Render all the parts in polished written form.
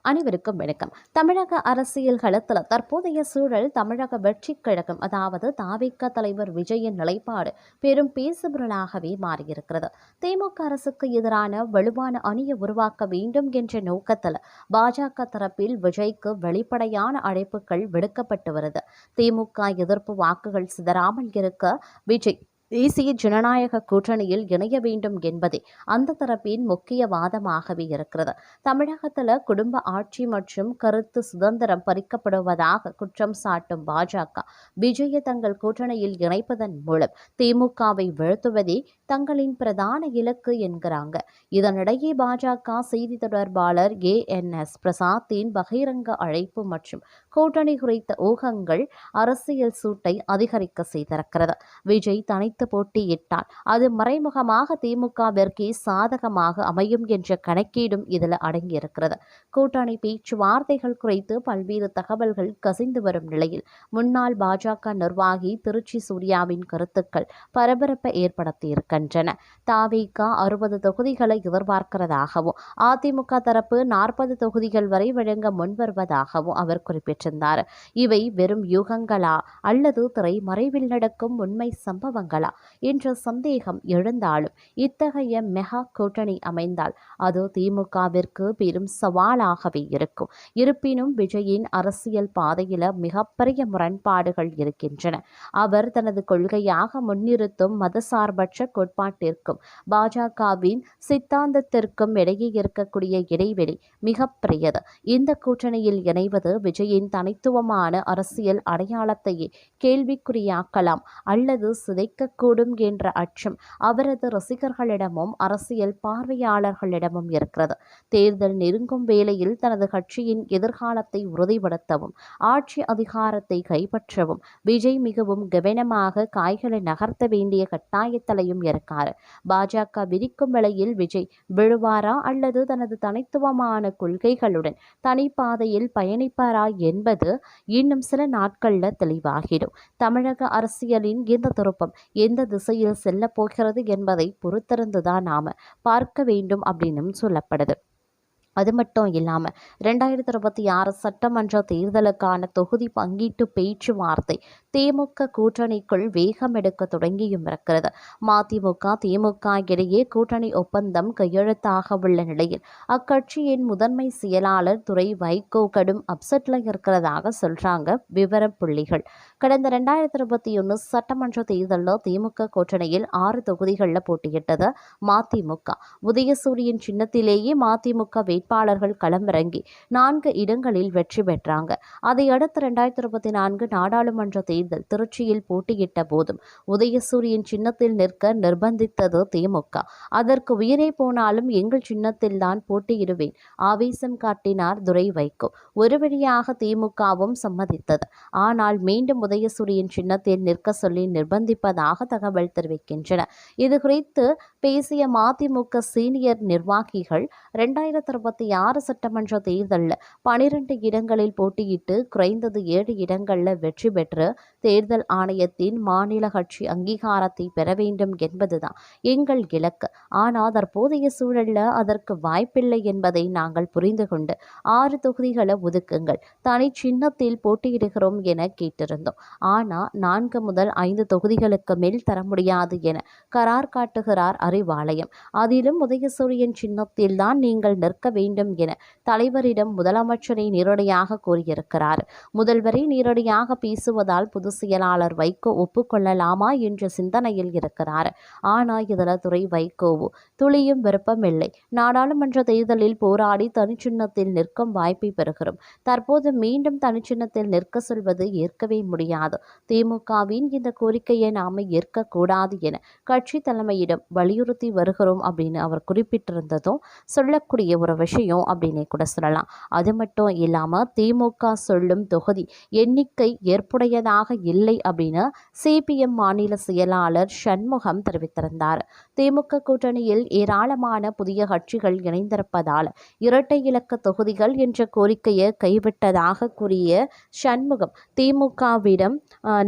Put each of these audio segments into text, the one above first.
அனைவருக்கும் வணக்கம். தமிழக அரசியல் களத்தில் தற்போதைய சூழல் தமிழக வெற்றிக் கழகம் அதாவது தாவேகா தலைவர் விஜயின் நிலைப்பாடு பெரும் பேசுபொருளாகவே மாறியிருக்கிறது. திமுக அரசுக்கு எதிரான வலுவான அணியை உருவாக்க வேண்டும் என்ற நோக்கத்தில் பாஜக தரப்பில் விஜய்க்கு வெளிப்படையான அழைப்புகள் விடுக்கப்பட்டு வருது. திமுக எதிர்ப்பு வாக்குகள் சிதறாமல் இருக்க விஜய் தேசிய ஜனநாயக கூட்டணியில் இணைய வேண்டும் என்பதே அந்த தரப்பின் முக்கிய வாதமாகவே இருக்கிறது. தமிழகத்தில் குடும்ப ஆட்சி மற்றும் கருத்து சுதந்திரம் பறிக்கப்படுவதாக குற்றம் சாட்டும் பாஜக விஜயை தங்கள் கூட்டணியில் இணைப்பதன் மூலம் திமுகவை வீழ்த்துவதே தங்களின் பிரதான இலக்கு என்கிறாங்க. இதனிடையே பாஜக செய்தி தொடர்பாளர் ANS பிரசாத்தின் பகிரங்க அழைப்பு மற்றும் கூட்டணி குறித்த ஊகங்கள் அரசியல் சூட்டை அதிகரிக்க செய்திருக்கிறது. விஜய் தனித்து போட்டியிட்டால் அது மறைமுகமாக திமுகவிற்கே சாதகமாக அமையும் என்ற கணக்கீடும் இதில் அடங்கியிருக்கிறது. கூட்டணி பேச்சுவார்த்தைகள் குறித்து பல்வேறு தகவல்கள் கசிந்து வரும் நிலையில் முன்னாள் பாஜக நிர்வாகி திருச்சி சூர்யாவின் கருத்துக்கள் பரபரப்பை ஏற்படுத்தியிருக்கின்றன. தாவேகா 60 தொகுதிகளை எதிர்பார்க்கிறதாகவும் அதிமுக தரப்பு 40 தொகுதிகள் வரை வழங்க முன்வருவதாகவும் அவர் குறிப்பிட்டிருந்தார். இவை வெறும் யூகங்களா அல்லது திரைமறைவில் நடக்கும் உண்மை சம்பவங்களா என்ற சந்தேகம் எழுந்தாலும் இத்தகைய மெகா கூட்டணி அமைந்தால் அது திமுகவிற்கு பெரும் சவாலாகவே இருக்கும். இருப்பினும் விஜயின் அரசியல் பாதையில் மிகப்பெரிய முரண்பாடுகள் இருக்கின்றன. அவர் தனது கொள்கையாக முன்னிறுத்தும் மதசார்பற்ற கோட்பாட்டிற்கும் பாஜகவின் சித்தாந்தத்திற்கும் இடையே இருக்கக்கூடிய இடைவெளி மிகப்பெரியது. இந்த கூட்டணியில் இணைவது விஜயின் தனித்துவமான அரசியல் அடையாளத்தையே கேள்விக்குறியாக்கலாம் அல்லது சிதைக்கக்கூடும் என்ற அச்சம் அவரது ரசிகர்களிடமும் அரசியல் பார்வையாளர்களிடமும் இருக்கிறது. தேர்தல் நெருங்கும் வேளையில் தனது கட்சியின் எதிர்காலத்தை உறுதிப்படுத்தவும் ஆட்சி அதிகாரத்தை கைப்பற்றவும் விஜய் மிகவும் கவனமாக காய்களை நகர்த்த வேண்டிய கட்டாயத்திலையும் இருக்கார். பாஜக விதிக்கும் வேளையில் விஜய் விழுவாரா அல்லது தனது தனித்துவமான கொள்கைகளுடன் தனிப்பாதையில் பயணிப்பாரா என்பது இன்னும் சில நாட்கள்ல தெளிவாகிடும். தமிழக அரசியலின் இந்த திருப்பம் எந்த திசையில் செல்ல போகிறது என்பதை பொறுத்திருந்துதான் நாம பார்க்க வேண்டும் அப்படின்னு சொல்லப்படுது. அது மட்டும் இல்லாமல் 2026 சட்டமன்ற தேர்தலுக்கான தொகுதி பங்கீட்டு பேச்சுவார்த்தை திமுக கூட்டணிக்குள் வேகம் எடுக்க தொடங்கியும் இருக்கிறது. மதிமுக திமுக இடையே கூட்டணி ஒப்பந்தம் கையெழுத்தாக உள்ள நிலையில் அக்கட்சியின் முதன்மை செயலாளர் துரை வைகோ கடும் அப்செட்ல இருக்கிறதாக சொல்றாங்க விவர புள்ளிகள். கடந்த 2021 சட்டமன்ற தேர்தலில் திமுக கூட்டணியில் 6 தொகுதிகளில் போட்டியிட்டது மதிமுக. உதயசூரியன் சின்னத்திலேயே மதிமுக வேட்பாளர்கள் களமிறங்கி 4 இடங்களில் வெற்றி பெற்றாங்க. அதையடுத்து 2024 நாடாளுமன்ற தேர்தல் திருச்சியில் போட்டியிட்ட போதும் உதயசூரியன் சின்னத்தில் நிற்க நிர்பந்தித்தது திமுக. அதற்கு உயிரே போனாலும் எங்கள் சின்னத்தில் தான் போட்டியிடுவேன் ஆவேசம் காட்டினார் துரை வைகோ. ஒரு வழியாக திமுகவும் சம்மதித்தது. ஆனால் மீண்டும் உதயசூரியன் சின்னத்தில் நிற்க சொல்லி நிர்பந்திப்பதாக தகவல் தெரிவிக்கின்றன. இது குறித்து பேசிய மதிமுக சீனியர் நிர்வாகிகள் 2026 சட்டமன்ற தேர்தலில் 12 இடங்களில் போட்டியிட்டு குறைந்தது 7 இடங்களில் வெற்றி பெற்று தேர்தல் ஆணையத்தின் மாநில கட்சி அங்கீகாரத்தை பெற வேண்டும் என்பதுதான் எங்கள் இலக்கு. ஆனால் தற்போதைய சூழலில் அதற்கு வாய்ப்பில்லை என்பதை நாங்கள் புரிந்து கொண்டு 6 தொகுதிகளை ஒதுக்குங்கள், தனி சின்னத்தில் போட்டியிடுகிறோம் என கேட்டிருந்தோம். ஆனால் 4 முதல் 5 தொகுதிகளுக்கு மேல் தர முடியாது என கரார் காட்டுகிறார் அறிவாலயம். அதிலும் உதயசூரியன் சின்னத்தில் தான் நீங்கள் நிற்க வேண்டும் என தலைவரிடம் முதலமைச்சரை நேரடியாக கூறியிருக்கிறார். முதல்வரை நேரடியாக பேசுவதால் பொதுச் செயலாளர் வைகோ ஒப்புக்கொள்ளலாமா என்ற சிந்தனையில் இருக்கிறார். ஆனால் இதில் துரை வைகோவோ துளியும் விருப்பமில்லை. நாடாளுமன்ற தேர்தலில் போராடி தனிச்சின்னத்தில் நிற்கும் வாய்ப்பை பெறுகிறோம். தற்போது மீண்டும் தனிச்சின்னத்தில் நிற்க சொல்வது ஏற்கவே முடியாது. திமுகவின் இந்த கோரிக்கையை நாம ஏற்கக்கூடாது என கட்சி தலைமையிடம் வலியுறுத்தி வருகிறோம் அப்படின்னு அவர் குறிப்பிட்டிருந்ததும் சொல்லக்கூடிய ஒரு விஷயம் அப்படின்னே கூட சொல்லலாம். அது மட்டும் இல்லாமல் திமுக சொல்லும் தொகுதி எண்ணிக்கை ஏற்புடையதாக இல்லை அப்படின்னு CPM மாநில செயலாளர் சண்முகம் தெரிவித்திருந்தார். திமுக கூட்டணியில் ஏராளமான புதிய கட்சிகள் இணைந்திருப்பதால் இரட்டை இலக்க தொகுதிகள் என்ற கோரிக்கையை கைவிட்டதாக கூறிய சண்முகம் திமுகவிடம்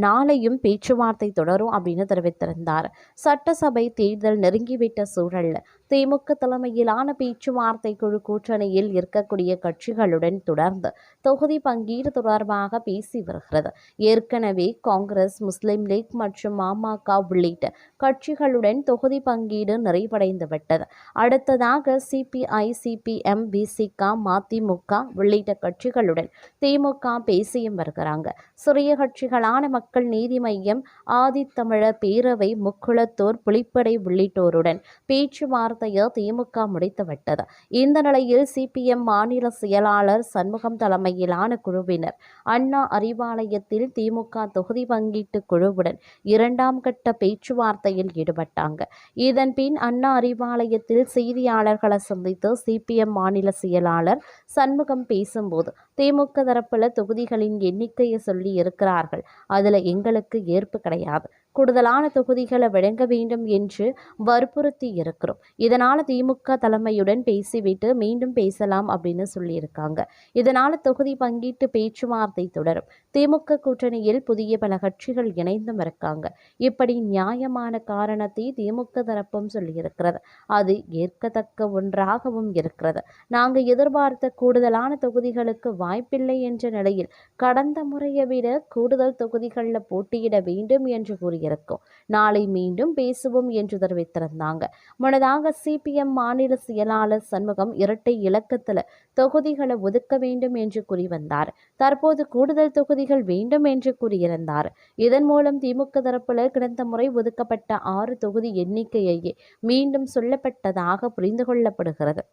நாளையும் பேச்சுவார்த்தை தொடரும் அப்படின்னு தெரிவித்திருந்தார். சட்டசபை தேர்தல் நெருங்கிவிட்ட சூழலில் திமுக தலைமையிலான பேச்சுவார்த்தை குழு கூட்டணியில் இருக்கக்கூடிய கட்சிகளுடன் தொடர்ந்து தொகுதி பங்கீடு தொடர்பாக பேசி வருகிறது. ஏற்கனவே காங்கிரஸ், முஸ்லிம் லீக் மற்றும் பாமக உள்ளிட்ட கட்சிகளுடன் தொகுதி பங்கீடு நிறைவடைந்துவிட்டது. அடுத்ததாக சிபிஐ, சிபிஎம், விசிக, மதிமுக உள்ளிட்ட கட்சிகளுடன் திமுக பேசியும் வருகிறாங்க. சிறிய கட்சிகளான மக்கள் நீதி மய்யம், ஆதித்தமிழர் பேரவை, முக்குளத்தூர், புலிப்படை உள்ளிட்டோருடன் பேச்சுவார்த்தையை திமுக முடித்துவிட்டது. இந்த நிலையில் சிபிஎம் மாநில செயலாளர் சண்முகம் தலைமையிலான குழுவினர் அண்ணா அறிவாலயத்தில் திமுக தொகுதி பங்கீட்டு குழுவுடன் 2ஆம் கட்ட பேச்சுவார்த்தையில் ஈடுபட்டாங்க. இதன் பின் அண்ணா அறிவாலயத்தில் செய்தியாளர்களை சந்தித்து சிபிஎம் மாநில செயலாளர் சண்முகம் பேசும்போது, திமுக தரப்புல தொகுதிகளின் எண்ணிக்கையை சொல்லி இருக்கிறார்கள், அதுல எங்களுக்கு ஏற்பு கிடையாது, கூடுதலான தொகுதிகளை வழங்க வேண்டும் என்று வற்புறுத்தி இருக்கிறோம். இதனால திமுக தலைமையுடன் பேசிவிட்டு மீண்டும் பேசலாம் அப்படின்னு சொல்லியிருக்காங்க. இதனால தொகுதி பங்கீட்டு பேச்சுவார்த்தை தொடரும். திமுக கூட்டணியில் புதிய பல கட்சிகள் இணைந்தும் இருக்காங்க. இப்படி நியாயமான காரணத்தை திமுக தரப்பும் சொல்லியிருக்கிறது. அது ஏற்கத்தக்க ஒன்றாகவும் இருக்கிறது. நாங்கள் எதிர்பார்த்த கூடுதலான தொகுதிகளுக்கு வாய்ப்பில்லை என்ற நிலையில் கடந்த முறையை விட கூடுதல் தொகுதிகளில் போட்டியிட வேண்டும் என்று கூறியிருக்கும். நாளை மீண்டும் பேசுவோம் என்று தெரிவித்திருந்தாங்க. முன்னதாக சிபிஎம் மாநில செயலாளர் சண்முகம் இரட்டை இலக்கத்தில் தொகுதிகளை ஒதுக்க வேண்டும் என்று கூறி வந்தார். தற்போது கூடுதல் தொகுதிகள் வேண்டும் என்று கூறியிருந்தார். இதன் மூலம் திமுக தரப்புல கடந்த முறை ஒதுக்கப்பட்ட 6 தொகுதி எண்ணிக்கையே மீண்டும் சொல்லப்பட்டதாக புரிந்து கொள்ளப்படுகிறது.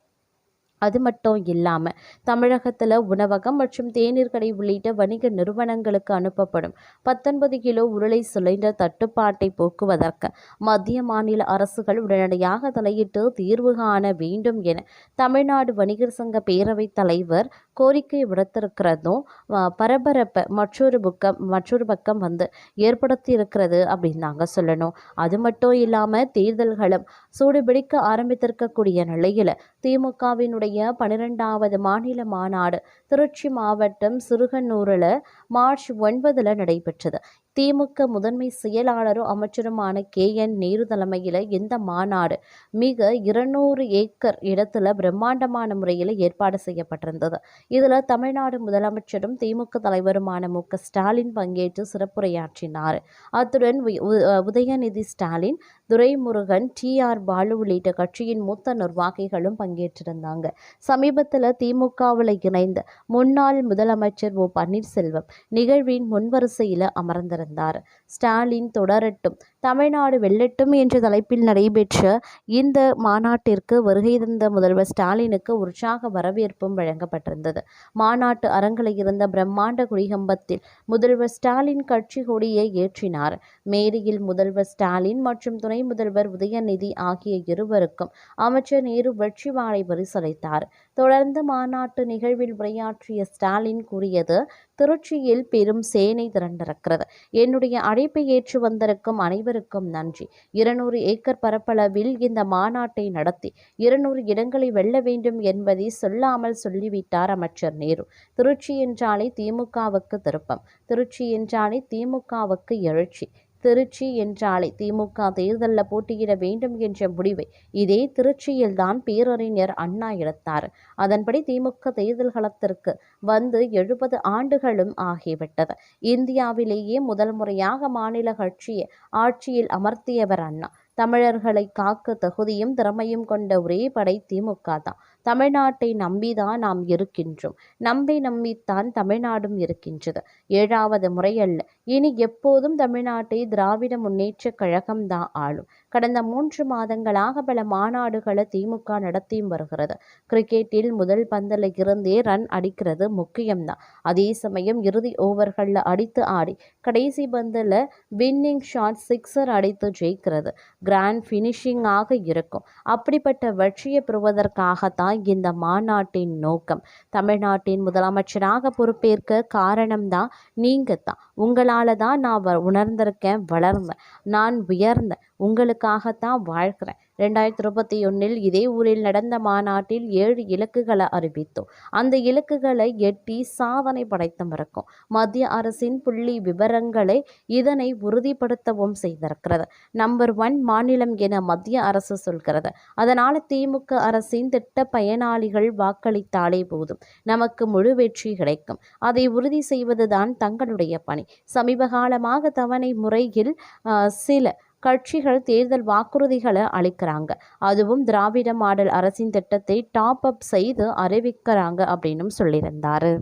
அது மட்டும் இல்லாமல் தமிழகத்தில் உணவகம் மற்றும் தேநீர் கடை உள்ளிட்ட வணிக நிறுவனங்களுக்கு அனுப்பப்படும் 19 கிலோ உருளை சிலிண்டர் தட்டுப்பாட்டை போக்குவதற்கு மத்திய மாநில அரசுகள் உடனடியாக தலையிட்டு தீர்வு காண வேண்டும் என தமிழ்நாடு வணிகர் சங்க பேரவைத் தலைவர் கோரிக்கை விடுத்திருக்கிறதும் பரபரப்பை மற்றொரு பக்கம் ஏற்படுத்தி இருக்கிறது அப்படின்னு நாங்கள் சொல்லணும். அது மட்டும் இல்லாமல் தேர்தல்களும் சூடுபிடிக்க ஆரம்பித்திருக்கக்கூடிய நிலையில் திமுகவினுடைய 12வது மாநில மாநாடு திருச்சி மாவட்டம் சிறுகண்ணூரில் மார்ச் 9 நடைபெற்றது. திமுக முதன்மை செயலாளரும் அமைச்சருமான KN நேரு தலைமையில் இந்த மாநாடு மிக 200 ஏக்கர் இடத்துல பிரம்மாண்டமான முறையில் ஏற்பாடு செய்யப்பட்டிருந்தது. இதில் தமிழ்நாடு முதலமைச்சரும் திமுக தலைவருமான MK ஸ்டாலின் பங்கேற்று சிறப்புரையாற்றினார். அத்துடன் உதயநிதி ஸ்டாலின், துரைமுருகன், TR பாலு உள்ளிட்ட கட்சியின் மூத்த நிர்வாகிகளும் பங்கேற்றிருந்தாங்க. சமீபத்தில் திமுகவில் இணைந்த முன்னாள் முதலமைச்சர் O பன்னீர்செல்வம் நிகழ்வின் முன்வரிசையில் அமர்ந்திருந்தார். ஸ்டாலின் தொடரட்டும், தமிழ்நாடு வெல்லட்டும் என்ற தலைப்பில் நடைபெற்ற இந்த மாநாட்டிற்கு வருகை தந்த முதல்வர் ஸ்டாலினுக்கு உற்சாக வரவேற்பும் வழங்கப்பட்டிருந்தது. மாநாட்டு அரங்கில் இருந்த பிரம்மாண்ட கொடிகம்பத்தில் முதல்வர் ஸ்டாலின் கட்சி கொடியை ஏற்றினார். மேடையில் முதல்வர் ஸ்டாலின் மற்றும் துணை முதல்வர் உதயநிதி ஆகிய இருவருக்கும் அமைச்சர் நேரு வெற்றி வாழை பரிசளித்தார். தொடர்ந்து மாநாட்டு நிகழ்வில் உரையாற்றிய ஸ்டாலின் கூறியது, திருச்சியில் பெரும் சேனை திரண்டிருக்கிறது. என்னுடைய அழைப்பை ஏற்று வந்திருக்கும் அனைவருக்கும் நன்றி. 200 ஏக்கர் பரப்பளவில் இந்த மாநாட்டை நடத்தி 200 இடங்களை வெல்ல வேண்டும் என்பதை சொல்லாமல் சொல்லிவிட்டார் அமைச்சர் நேரு. திருச்சி என்றாலே திமுகவுக்கு திருப்பம், திருச்சி என்றாலே திமுகவுக்கு எழுச்சி, திருச்சி என்றாலே திமுக தேர்தலில் போட்டியிட வேண்டும் என்ற முடிவை இதே திருச்சியில்தான் பேரறிஞர் அண்ணா எடுத்தார். அதன்படி திமுக தேர்தல் களத்திற்கு வந்து 70 ஆண்டுகளும் ஆகிவிட்டது. இந்தியாவிலேயே முதல் முறையாக மாநில கட்சியை ஆட்சியில் அமர்த்தியவர் அண்ணா. தமிழர்களை காக்க தகுதியும் திறமையும் கொண்ட ஒரே படை திமுக தான். தமிழ்நாட்டை நம்பிதான் நாம் இருக்கின்றோம். நம்பித்தான் தமிழ்நாடும் இருக்கின்றது. 7வது முறையல்ல, இனி எப்போதும் தமிழ்நாட்டை திராவிட முன்னேற்ற கழகம் தான் ஆளும். கடந்த 3 மாதங்களாக பல மாநாடுகளை திமுக நடத்தியும் வருகிறது. கிரிக்கெட்டில் முதல் பந்தில் இருந்தே ரன் அடிக்கிறது முக்கியம்தான். அதே சமயம் இறுதி ஓவர்களில் அடித்து ஆடி கடைசி பந்தில் வின்னிங் ஷாட், சிக்ஸர் அடித்து ஜெயிக்கிறது கிராண்ட் ஃபினிஷிங்காக இருக்கும். அப்படிப்பட்ட வெற்றியை பெறுவதற்காகத்தான் இந்த மாநாட்டின் நோக்கம். தமிழ்நாட்டின் முதலமைச்சராக பொறுப்பேற்க காரணம்தான் நீங்க தான். உங்களால் தான் நான் உணர்ந்திருக்கேன், வளர்ந்தேன், நான் உயர்ந்தேன், உங்களுக்காகத்தான் வாழ்கிறேன். 2021 இதே ஊரில் நடந்த மாநாட்டில் 7 இலக்குகளை அறிவித்தோம். அந்த இலக்குகளை எட்டி சாதனை படைத்தமிருக்கும். மத்திய அரசின் புள்ளி விவரங்களை இதனை உறுதிப்படுத்தவும் செய்திருக்கிறது. நம்பர் 1 மாநிலம் என மத்திய அரசு சொல்கிறது. அதனால் திமுக அரசின் திட்ட பயனாளிகள் வாக்களித்தாலே போதும், நமக்கு முழு வெற்றி கிடைக்கும். அதை உறுதி செய்வதுதான் தங்களுடைய பணி. சமீப காலமாக தவணை முறையில் சில கட்சிகள் தேர்தல் வாக்குறுதிகளை அளிக்கிறாங்க. அதுவும் திராவிட மாடல் அரசின் திட்டத்தை டாப் அப் செய்து அறிவிக்கிறாங்க அப்படின்னு சொல்லியிருந்தாரு.